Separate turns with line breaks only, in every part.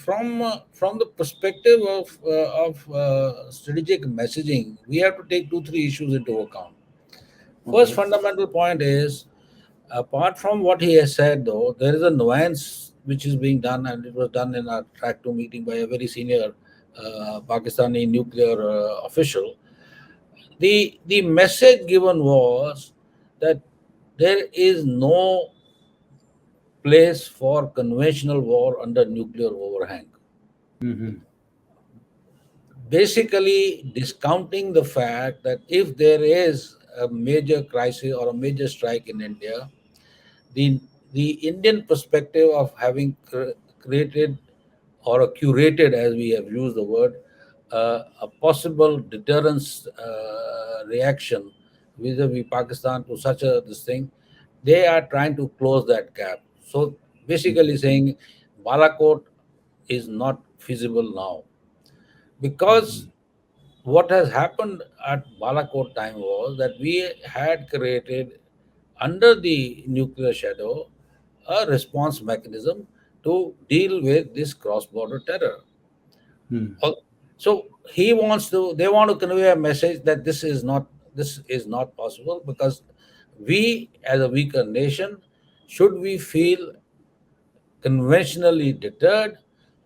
from the perspective of strategic messaging, we have to take two three issues into account. First
Okay.
fundamental point is, apart from what he has said, though, there is a nuance which is being done, and it was done in a track 2 meeting by a very senior Pakistani nuclear official. The message given was that there is no place for conventional war under nuclear overhang.
Mm-hmm.
Basically discounting the fact that if there is a major crisis or a major strike in India, the the Indian perspective of having created or curated, as we have used the word, a possible deterrence reaction vis-a-vis Pakistan to such a this thing, they are trying to close that gap. So basically saying Balakot is not feasible now, because what has happened at Balakot time was that we had created under the nuclear shadow a response mechanism to deal with this cross-border terror.
Mm-hmm.
Al- So they want to convey a message that this is not possible, because we as a weaker nation, should we feel conventionally deterred,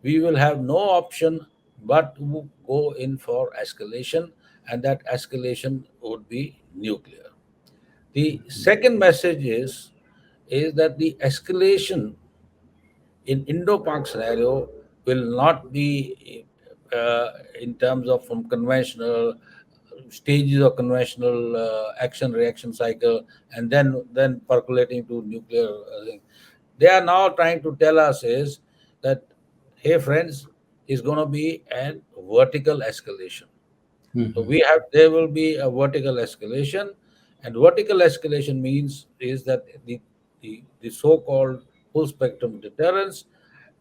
we will have no option but to go in for escalation, and that escalation would be nuclear. The second message is that the escalation in Indo-Pak scenario will not be in terms of from conventional stages of conventional action reaction cycle, and then percolating to nuclear thing. They are now trying to tell us is that, hey friends, is going to be a vertical escalation. So
Mm-hmm.
there will be a vertical escalation, and vertical escalation means is that the so-called full spectrum deterrence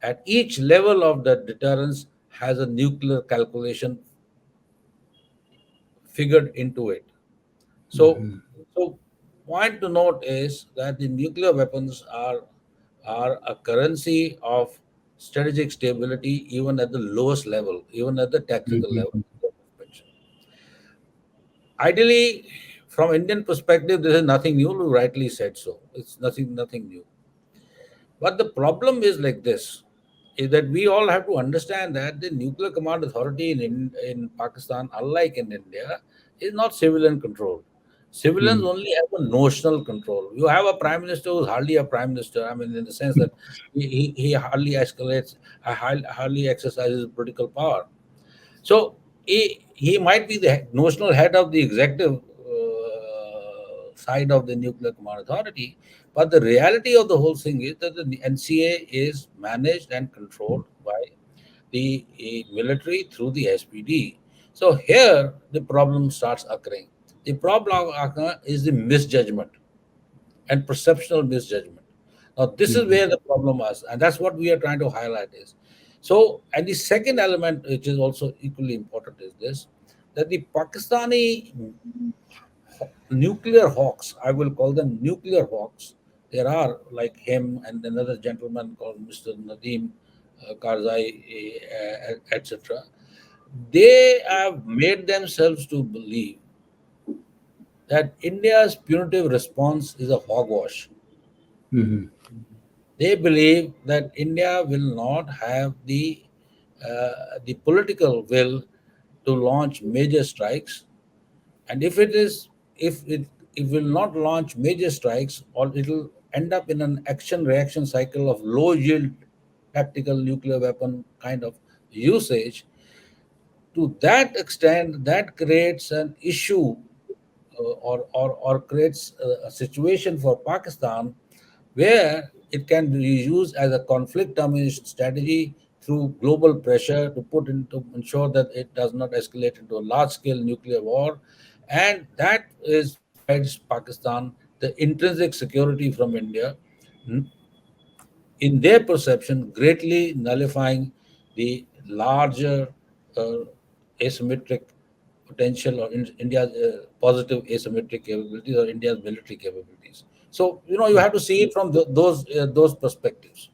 at each level of the deterrence has a nuclear calculation figured into it. So,
Mm-hmm.
so point to note is that the nuclear weapons are a currency of strategic stability, even at the lowest level, even at the tactical level.
Mm-hmm.
Ideally, from Indian perspective, this is nothing new. You rightly said so. It's nothing new. But the problem is like this: is that we all have to understand that the nuclear command authority in Pakistan, unlike in India, is not civilian controlled. Civilians
Mm-hmm.
only have a notional control. You have a prime minister who's hardly a prime minister. I mean, in the sense that he hardly escalates, hardly exercises political power. So he might be the notional head of the executive side of the nuclear command authority, but the reality of the whole thing is that the NCA is managed and controlled by the military through the SPD. So here the problem starts occurring. The problem is the misjudgment and perceptual misjudgment. Now, this is
Mm-hmm.
where the problem is, and that's what we are trying to highlight is. So, and the second element, which is also equally important, is this: that the Pakistani nuclear hawks, I will call them nuclear hawks. There are like him and another gentleman called Mr. Nadeem Karzai, etc. They have made themselves to believe that India's punitive response is a hogwash.
Mm-hmm.
They believe that India will not have the political will to launch major strikes, and if it will not launch major strikes, or it will end up in an action reaction cycle of low yield tactical nuclear weapon kind of usage. To that extent, that creates an issue, or creates a situation for Pakistan where it can be used as a conflict termination strategy through global pressure to put into ensure that it does not escalate into a large scale nuclear war, and that is provides Pakistan the intrinsic security from India, in their perception, greatly nullifying the larger uh, asymmetric potential, or India's positive asymmetric capabilities, or India's military capabilities. So, you have to see it from those perspectives.